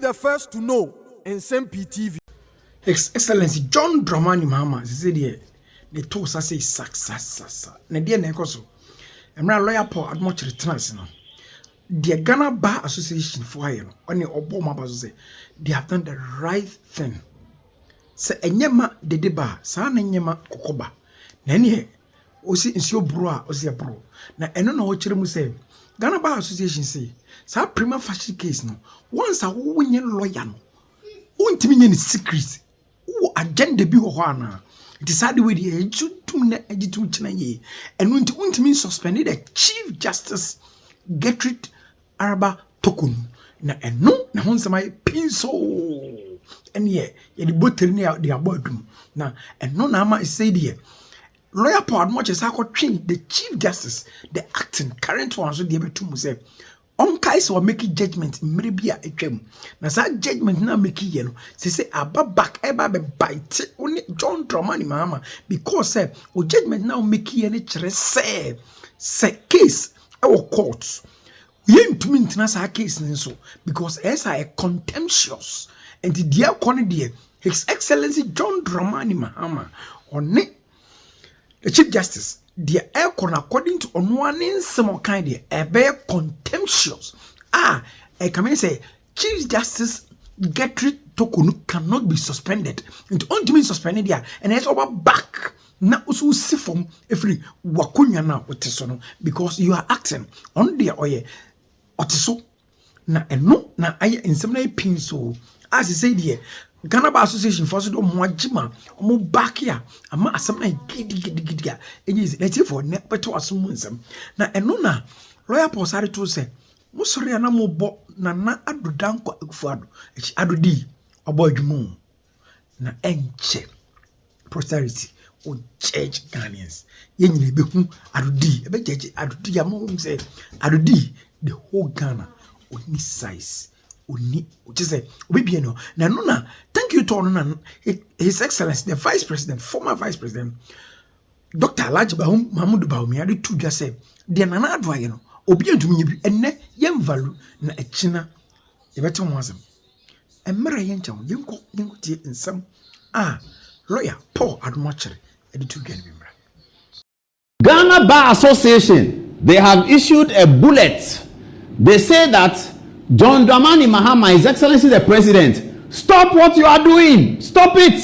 the first to know Nsem-Pii TV. His Excellency John Dramani Mahama said here the toast say success. Na dia na ekoso. Emra lawyer Paul Admoch returns no. The Ghana Bar Association for here no. Oni obo maba so say they have done the right thing. Se enyema dede ba, sa na enyema kokoba. Na ne osi nsio bro a osi bro. Na eno na wo kire mu say Ghana Bar Association say sa prima facie case no. Once a wo nye lawyer no. Untimi nye ni secret. Wo agenda bi ho ana. It is hard way the ejutum na ejitum china ye. And untimi suspended the Chief Justice Gertrude Araba Tokun. Na eno na hon sama pinso. And ye the botel ni the abodum. Na eno na ama say there. Lawyer Paul much as I could train the Chief Justice, the acting current one so the betum say on kais or making judgment maybe a chem. Na sa judgment na make yeno. Say aba back eba be bite only John Dramani Mahama because say o judgment now make yene chere say case our courts. We ain't to mean sa case so because as a contemptuous and the dear corner His Excellency John Dramani Mahama on the Chief Justice, the aircon according to one in some kind a very contemptuous. I come and say Chief Justice Gertrude Tokunu cannot be suspended. It only means suspended here, and it's over back. Now also see from every wakunya now because you are acting on the oye otiso na eno na aye Nsem-Pii so as he said here. Ghana Bar Association for so mwajima omo back here ama asem na gidi enyi na for ne beto asum nsem na eno na lawyer Paul sare to say mo sori na mo bo na adodanko akufuado adodi obo adwumu na enche prosperity o church Ghanaians yenyine behu adodi ebe jeje adodi am say adodi the whole Ghana oni size oni just say obi no na no na thank you to no His Excellency the Vice President, former Vice President Dr. Alhaji Mahmoud Bawumia ade tu dwa say de nana adwaye no obi antumi nyi bi enne yem value na echina ye beto ho asem emra ye nchawo yenko tie nsem lawyer Paul Admochere ade tu dwa bi mra. Ghana Bar Association, they have issued a bullet. They say that John Dramani Mahama, His Excellency the President, stop what you are doing. Stop it.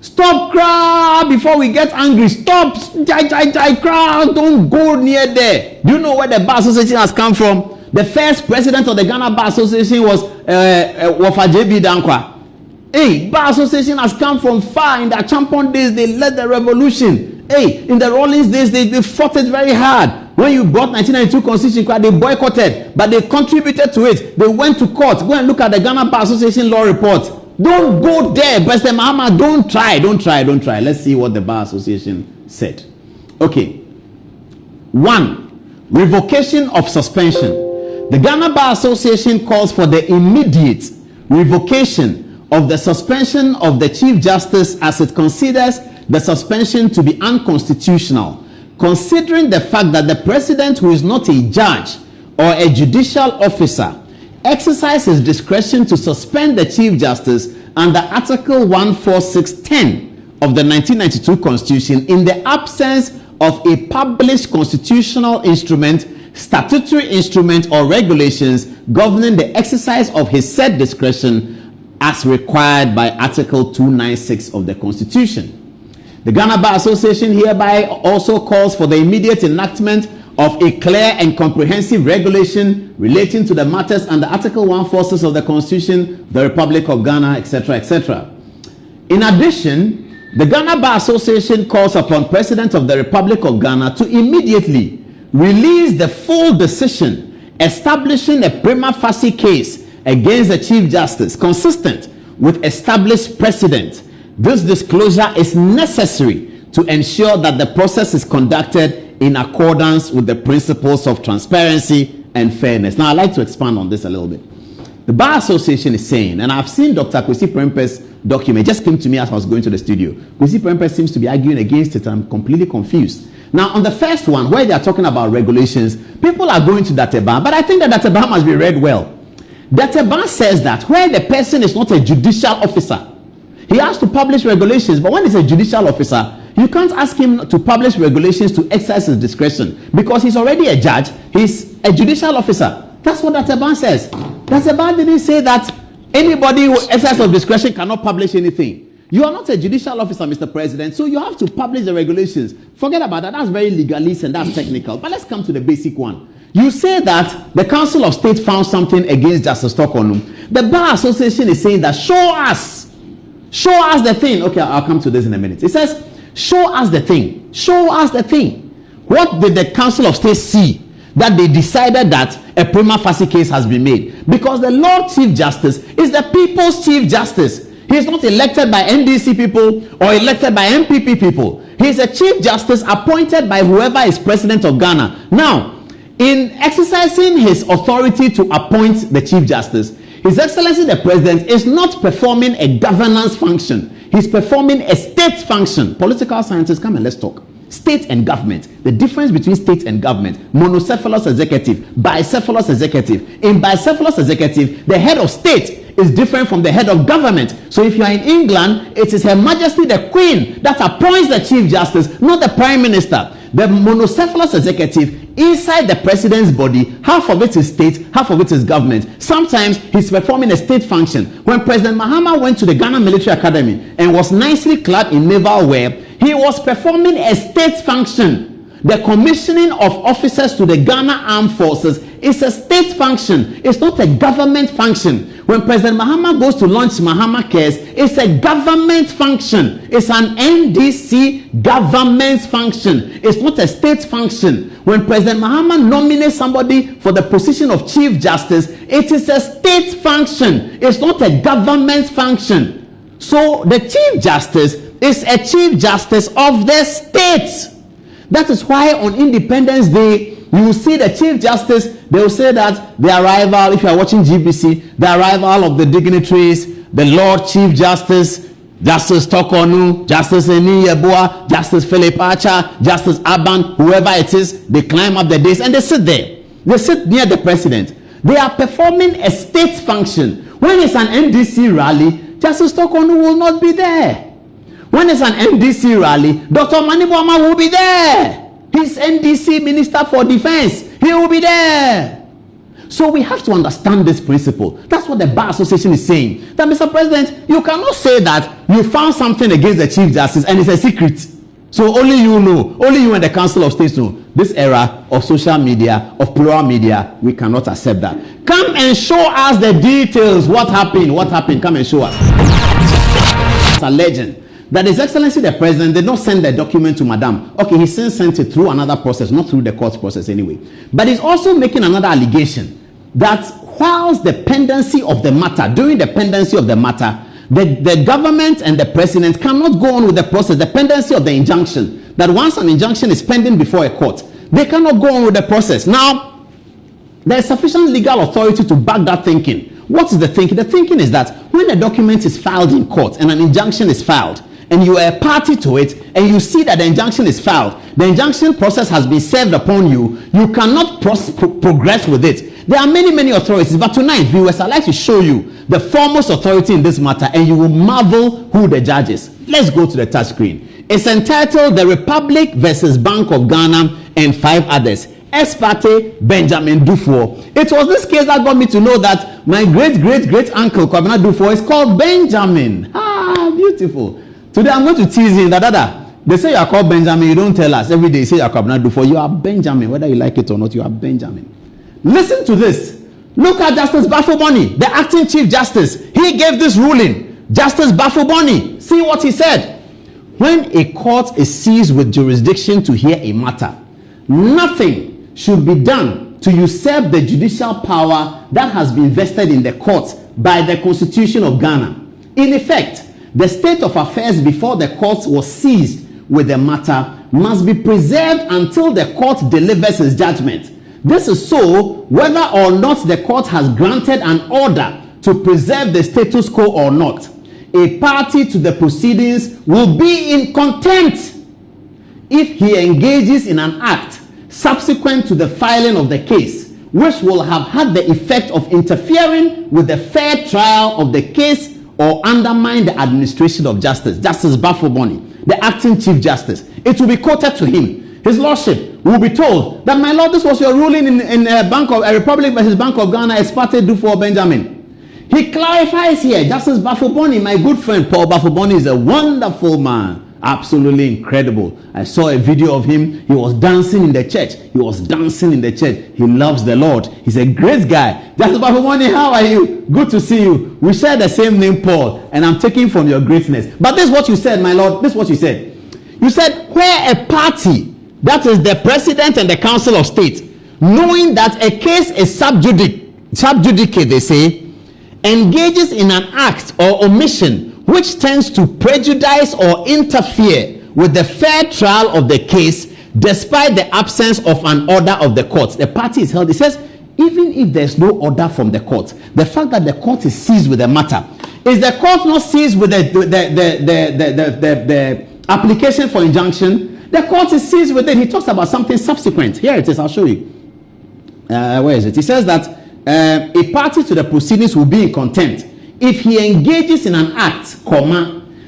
Stop cry before we get angry. Stop. Cry. Don't go near there. Do you know where the Bar Association has come from? The first president of the Ghana Bar Association was Wafa JB Dankwa. Hey, Bar Association has come from far. In the Champon days, they led the revolution. Hey, in the Rawlings days, they fought it very hard. When you brought 1992 constitution, they boycotted, but they contributed to it. They went to court. Go and look at the Ghana Bar Association law report. Don't go there, President Mahama. Don't try. Let's see what the Bar Association said. Okay. 1. Revocation of suspension. The Ghana Bar Association calls for the immediate revocation of the suspension of the Chief Justice as it considers the suspension to be unconstitutional, considering the fact that the president, who is not a judge or a judicial officer, exercises discretion to suspend the Chief Justice under Article 14610 of the 1992 Constitution in the absence of a published constitutional instrument, statutory instrument, or regulations governing the exercise of his said discretion as required by Article 296 of the Constitution. The Ghana Bar Association hereby also calls for the immediate enactment of a clear and comprehensive regulation relating to the matters under Article 146 of the Constitution, the Republic of Ghana, etc., etc. In addition, the Ghana Bar Association calls upon President of the Republic of Ghana to immediately release the full decision establishing a prima facie case against the Chief Justice consistent with established precedent. This disclosure is necessary to ensure that the process is conducted in accordance with the principles of transparency and fairness. Now, I'd like to expand on this a little bit. The Bar Association is saying, and I've seen Dr. Kwesi Prempeh's document, just came to me as I was going to the studio. Kwesi Prempeh seems to be arguing against it, and I'm completely confused. Now, on the first one, where they are talking about regulations, people are going to Dateba, but I think that Dateba must be read well. Dr. Ban says that where the person is not a judicial officer, he has to publish regulations. But when he's a judicial officer, you can't ask him to publish regulations to exercise his discretion because he's already a judge. He's a judicial officer. That's what Dr. Ban says. Dr. Ban didn't say that anybody who exercises discretion cannot publish anything. You are not a judicial officer, Mr. President, so you have to publish the regulations. Forget about that. That's very legalist and that's technical. But let's come to the basic one. You say that the Council of State found something against Justice Tokonum. The Bar Association is saying that show us the thing. Okay, I'll come to this in a minute. It says, show us the thing. Show us the thing. What did the Council of State see that they decided that a prima facie case has been made? Because the Lord Chief Justice is the people's Chief Justice. He is not elected by NDC people or elected by MPP people. He is a Chief Justice appointed by whoever is President of Ghana. Now, in exercising his authority to appoint the Chief Justice, His Excellency the President is not performing a governance function. He's performing a state function. Political scientists, come and let's talk. State and government. The difference between state and government. Monocephalous executive, bicephalous executive. In bicephalous executive, the head of state is different from the head of government. So if you are in England, it is Her Majesty the Queen that appoints the Chief Justice, not the Prime Minister. The monocephalous executive inside the president's body, half of it is state, half of it is government. Sometimes he's performing a state function. When President Mahama went to the Ghana Military Academy and was nicely clad in naval wear, he was performing a state function. The commissioning of officers to the Ghana Armed Forces is a state function. It's not a government function. When President Mahama goes to launch Mahama Cares, it's a government function. It's an NDC government function. It's not a state function. When President Mahama nominates somebody for the position of Chief Justice, it is a state function. It's not a government function. So the Chief Justice is a Chief Justice of the state. That is why on Independence Day, you will see the Chief Justice, they will say that the arrival, if you are watching GBC, the arrival of the dignitaries, the Lord Chief Justice, Justice Tokonu, Justice Eni Yeboah, Justice Philip Archer, Justice Aban, whoever it is, they climb up the dais and they sit there. They sit near the president. They are performing a state function. When it's an NDC rally, Justice Tokonu will not be there. When it's an NDC rally, Dr. Manibwama will be there. He's NDC Minister for Defense. He will be there. So we have to understand this principle. That's what the Bar Association is saying. That, Mr. President, you cannot say that you found something against the Chief Justice and it's a secret. So only you know, only you and the Council of States know. This era of social media, of plural media, we cannot accept that. Come and show us the details. What happened? What happened? Come and show us. It's a legend that His Excellency the President did not send the document to Madam. Okay, he since sent it through another process, not through the court process anyway. But he's also making another allegation that whilst the pendency of the matter, during the pendency of the matter, the government and the president cannot go on with the process, the pendency of the injunction, that once an injunction is pending before a court, they cannot go on with the process. Now, there is sufficient legal authority to back that thinking. What is the thinking? The thinking is that when a document is filed in court and an injunction is filed, and you are a party to it, and you see that the injunction is filed, the injunction process has been served upon you, you cannot progress with it. There are many authorities, but tonight, viewers, I'd like to show you the foremost authority in this matter, and you will marvel who the judge is. Let's go to the touch screen. It's entitled The Republic versus Bank of Ghana and 5 others. Ex parte Benjamin Dufour. It was this case that got me to know that my great uncle Kwabena Dufour is called Benjamin. Ah, beautiful. Today I'm going to tease him that they say you are called Benjamin, you don't tell us. Every day you say you are Kwabena Dufour. You are Benjamin, whether you like it or not, you are Benjamin. Listen to this. Look at Justice Bafo-Boni, the acting Chief Justice. He gave this ruling. Justice Bafo-Boni, see what he said. When a court is seized with jurisdiction to hear a matter, nothing should be done to usurp the judicial power that has been vested in the courts by the Constitution of Ghana. In effect, the state of affairs before the courts was seized with the matter must be preserved until the court delivers its judgment. This is so whether or not the court has granted an order to preserve the status quo or not. A party to the proceedings will be in contempt if he engages in an act subsequent to the filing of the case which will have had the effect of interfering with the fair trial of the case or undermine the administration of justice. Justice Bafo-Boni, the acting Chief Justice. It will be quoted to him. His Lordship will be told that, my Lord, this was your ruling in a Republic versus Bank of Ghana, ex parte Dufo Benjamin. He clarifies here, Justice Bafo-Boni, my good friend Paul Bafo-Boni, is a wonderful man. Absolutely incredible. I saw a video of him. He was dancing in the church. He loves the Lord. He's a great guy. Justice Bafo-Boni, how are you? Good to see you. We share the same name, Paul, and I'm taking from your greatness. But this is what you said, my Lord. This is what you said. You said, where a party, that is the President and the Council of State, knowing that a case is sub judice, they say, engages in an act or omission which tends to prejudice or interfere with the fair trial of the case, despite the absence of an order of the court. The party is held. It says, even if there's no order from the court, the fact that the court is seized with the matter, is the court not seized with the application for injunction? The court is seized with it. He talks about something subsequent. Here it is. I'll show you. Where is it? He says that a party to the proceedings will be in contempt if he engages in an act,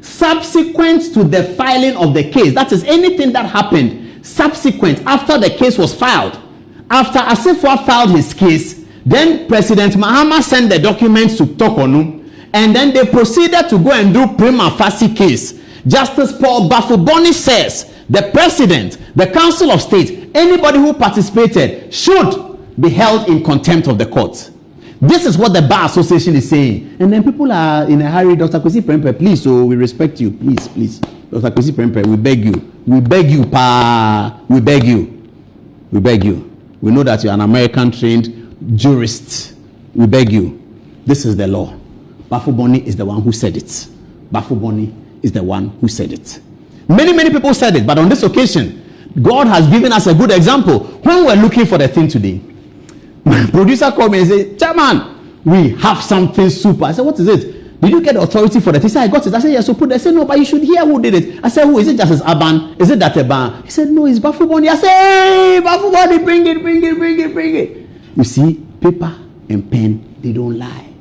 subsequent to the filing of the case. That is, anything that happened subsequent, after the case was filed. After Asifwa filed his case, then President Mahama sent the documents to Tokonu, and then they proceeded to go and do prima facie case. Justice Paul Bafo-Boni says the President, the Council of State, anybody who participated should be held in contempt of the court. This is what the Bar Association is saying. And then people are in a hurry. Dr. Kwesi Prempeh, please, so we respect you. Please. Dr. Kwesi Prempeh, we beg you, pa. We beg you. We know that you're an American-trained jurist. We beg you. This is the law. Bafo-Boni is the one who said it. Bafo-Boni is the one who said it. Many people said it, but on this occasion, God has given us a good example. When we're looking for the thing today, my producer called me and said, Chairman, we have something super. I said, what is it? Did you get the authority for that? He said, I got it. I said, yes, so put it. I said, no, but you should hear who did it. I said, who? Is it Justice Aban? Is it Dateban? He said, no, it's Bafo-Boni. I said, hey, Bafo-Boni, bring it. You see, paper and pen, they don't lie.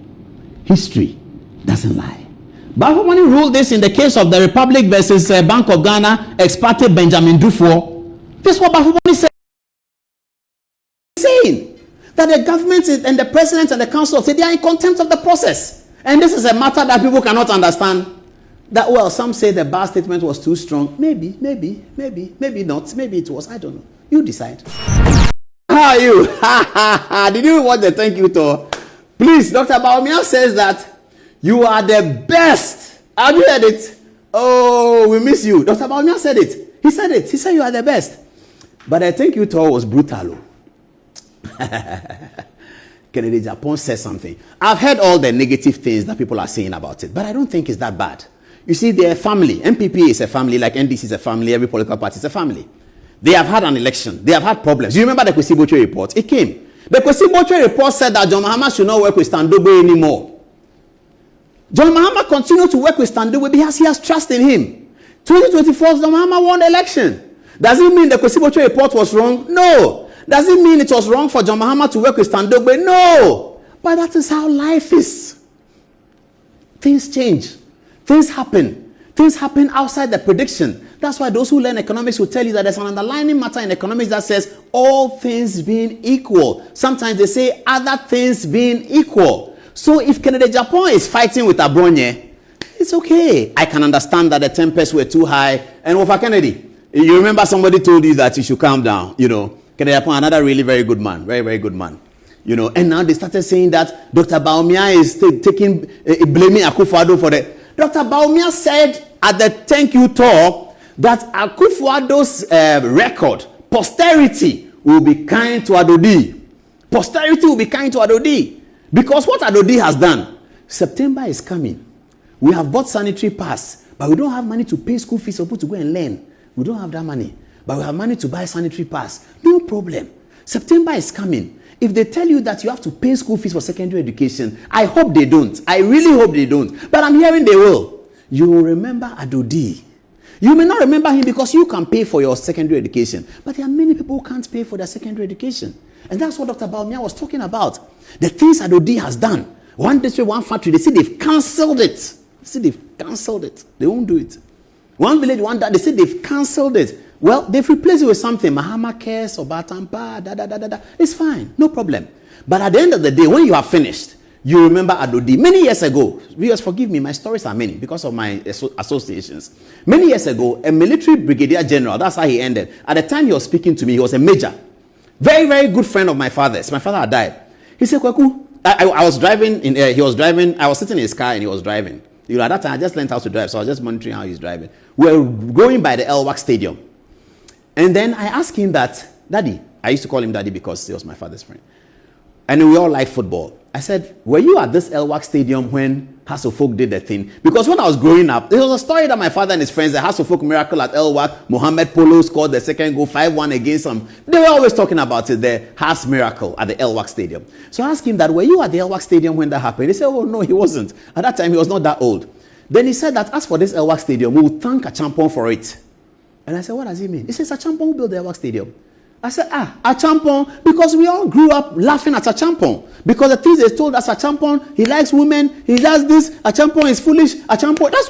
History doesn't lie. Bafo-Boni ruled this in the case of the Republic versus Bank of Ghana, ex parte Benjamin Dufo. This is what Bafo-Boni said. Saying that the government and the President and the Council of State, they are in contempt of the process. And this is a matter that people cannot understand. That, well, some say the bar statement was too strong. Maybe not. Maybe it was. I don't know. You decide. How are you? Did you watch the thank you tour? Please, Dr. Baumia says that you are the best. Have you heard it? Oh, we miss you. Dr. Baumia said it. He said it. He said you are the best. But the thank you tour was brutal. Kennedy Japan says something. I've heard all the negative things that people are saying about it, but I don't think it's that bad. You see, they're a family. MPP is a family, like NDC is a family, every political party is a family. They have had an election. They have had problems. You remember the Kwesi Botwe report? It came. The Kwesi Botwe report said that John Mahama should not work with Standobe anymore. John Mahama continued to work with Standobe because he has trust in him. 2024, John Mahama won the election. Does it mean the Kwesi Botwe report was wrong? No. Does it mean it was wrong for John Mahama to work with Standobe? No. But that is how life is. Things change. Things happen. Things happen outside the prediction. That's why those who learn economics will tell you that there's an underlying matter in economics that says all things being equal. Sometimes they say other things being equal. So if Kennedy Japan is fighting with Abronye, it's okay. I can understand that the tempests were too high. And over Kennedy, you remember somebody told you that you should calm down, Kennedy Japan, another really very good man, very good man, and now they started saying that Dr. Baumia is blaming Akufo-Addo for that. Dr. Baumia said at the thank you talk that Akufo-Addo's record, posterity will be kind to Adodi. Posterity will be kind to Adodi. Because what Adodi has done, September is coming. We have bought sanitary pass, but we don't have money to pay school fees for people to go and learn. We don't have that money. But we have money to buy sanitary pass. No problem. September is coming. If they tell you that you have to pay school fees for secondary education, I hope they don't. I really hope they don't. But I'm hearing they will. You will remember Adodi. You may not remember him because you can pay for your secondary education. But there are many people who can't pay for their secondary education. And that's what Dr. Bawumia was talking about. The things Adodi has done. One district, one factory, they say they've cancelled it. They won't do it. One village, one that, they say they've cancelled it. Well, they've replaced it with something. Mahama cares or Batampa, It's fine, no problem. But at the end of the day, when you are finished, you remember Adodi. Many years ago, viewers, forgive me, my stories are many because of my associations. Many years ago, a military brigadier general, that's how he ended. At the time he was speaking to me, he was a major. Very, very good friend of my father's. My father had died. He said, Kweku, I was driving, he was driving, I was sitting in his car and he was driving. You know, at that time, I just learned how to drive, so I was just monitoring how he's driving. We were going by the Elwak Stadium. And then I asked him that, Daddy, I used to call him Daddy because he was my father's friend. And we all like football. I said, were you at this Elwak Stadium when Hasselfolk did the thing? Because when I was growing up, there was a story that my father and his friends, the Hasselfolk miracle at Elwak, Mohamed Polo scored the second goal, 5-1 against them. They were always talking about it, the Has miracle at the Elwak Stadium. So I asked him that, were you at the Elwak Stadium when that happened? He said, oh no, he wasn't. At that time, he was not that old. Then he said that as for this Elwak Stadium, we will thank Achampon for it. And I said, what does he mean? He says, Achampon who built the Elwak Stadium. I said, Achampon, because we all grew up laughing at Achampon. Because the things they told us, Achampon, he likes women, he does this, Achampon is foolish, Achampon, that's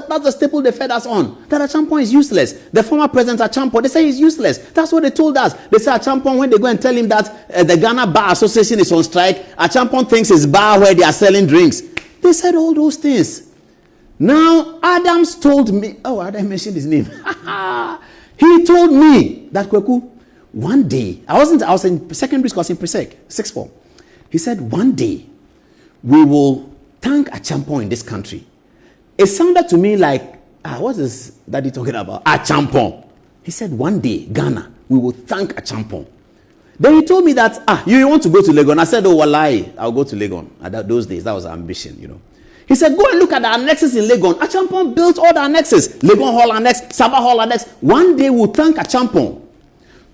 the staple they fed us on. That Achampon is useless. The former president Achampon, they say he's useless. That's what they told us. They say Achampon, when they go and tell him that the Ghana Bar Association is on strike, Achampon thinks it's bar where they are selling drinks. They said all those things. Now, Adams told me, I didn't mention his name. He told me that, Kweku, one day, I was in secondary school, I was in Presec, 6th form. He said, one day, we will thank Achampon in this country. It sounded to me like, what is Daddy talking about? Achampon. He said, one day, Ghana, we will thank Achampon. Then he told me that, you want to go to Legon? I said, oh, wallahi, I'll go to Legon. At those days, that was our ambition, you know. He said, go and look at the annexes in Legon. Achampon built all the annexes. Legon Hall Annex, Sabah Hall Annex. One day we'll thank Achampon.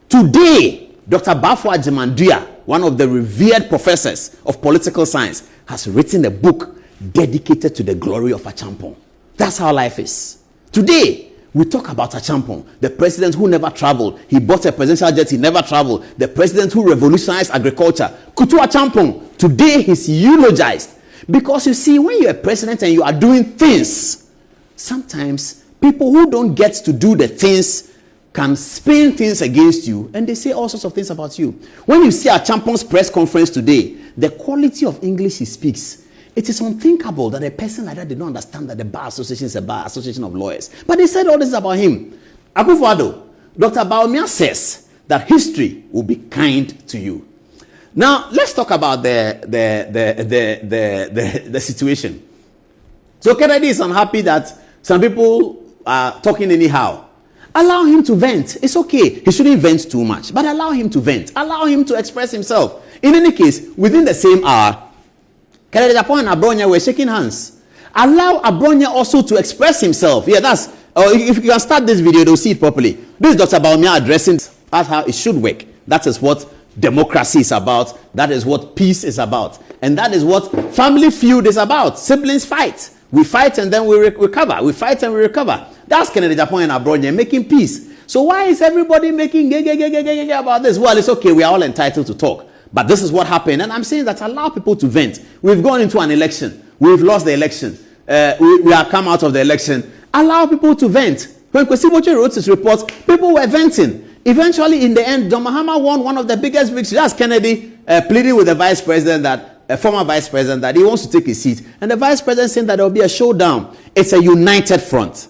Today, Dr. Bafo Agyemangua, one of the revered professors of political science, has written a book dedicated to the glory of Achampon. That's how life is. Today, we talk about Achampon, the president who never traveled. He bought a presidential jet, he never traveled. The president who revolutionized agriculture. Kutu Achampon, today he's eulogized. Because you see, when you're a president and you are doing things, sometimes people who don't get to do the things can spin things against you, and they say all sorts of things about you. When you see Achampon's press conference today, the quality of English he speaks, it is unthinkable that a person like that did not understand that the Bar Association is a bar association of lawyers. But they said all this about him. Akufo-Addo, Dr. Bawumia says that history will be kind to you. Now, let's talk about the situation. So Kennedy is unhappy that some people are talking anyhow. Allow him to vent. It's okay. He shouldn't vent too much, but allow him to vent. Allow him to express himself. In any case, within the same hour, Kennedy Agyapong and Abronya were shaking hands. Allow Abronya also to express himself. Yeah, if you can start this video, they'll see it properly. This is Dr. Bawumia addressing that's how it should work. That is what democracy is about. That is what peace is about. And that is what family feud is about. Siblings fight. We fight and then we recover. We fight and we recover. That's Kennedy Agyapong and Abronya making peace. So why is everybody making about this? Well, it's okay. We are all entitled to talk. But this is what happened. And I'm saying that allow people to vent. We've gone into an election. We've lost the election. We have come out of the election. Allow people to vent. When Kwesi Boche wrote his report, people were venting. Eventually, in the end, John Mahama won one of the biggest victories. That's Kennedy pleading with the vice president, former vice president, that he wants to take his seat. And the vice president saying that there will be a showdown. It's a united front.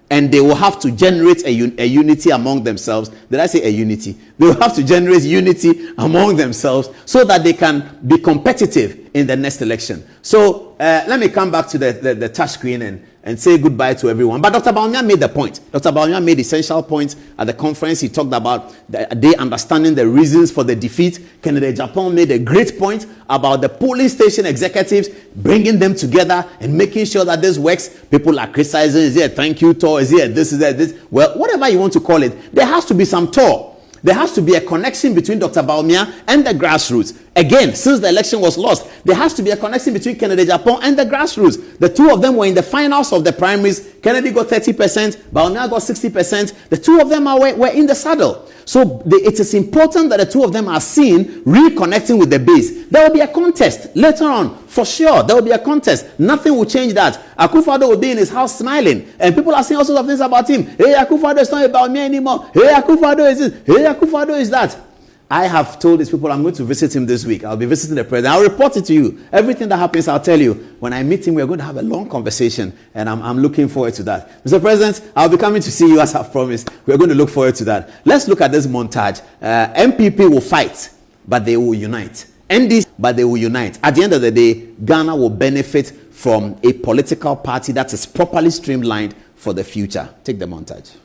And they will have to generate a unity among themselves. Did I say a unity? They will have to generate unity among themselves so that they can be competitive in the next election. So let me come back to the touch screen and say goodbye to everyone. But Dr. Bawumia made the point. Dr. Bawumia made essential points at the conference. He talked about they understanding the reasons for the defeat. Kennedy Agyapong made a great point about the polling station executives, bringing them together and making sure that this works. People are criticizing, is it a thank you tour? Is it this, is it this? Well, whatever you want to call it, there has to be some tour. There has to be a connection between Dr. Bawumia and the grassroots. Again, since the election was lost, there has to be a connection between Kennedy Agyapong and the grassroots. The two of them were in the finals of the primaries. Kennedy got 30%, Bawumia got 60%. The two of them were in the saddle. So it is important that the two of them are seen reconnecting with the base. There will be a contest later on, for sure. There will be a contest. Nothing will change that. Akufo-Addo will be in his house smiling, and people are saying all sorts of things about him. Hey, Akufo-Addo is not about me anymore. Hey, Akufo-Addo is this. Hey, Akufo-Addo is that. I have told these people I'm going to visit him this week. I'll be visiting the president. I'll report it to you. Everything that happens, I'll tell you. When I meet him, we're going to have a long conversation, and I'm looking forward to that. Mr. President, I'll be coming to see you as I've promised. We're going to look forward to that. Let's look at this montage. MPP will fight, but they will unite. NDC, but they will unite. At the end of the day, Ghana will benefit from a political party that is properly streamlined for the future. Take the montage.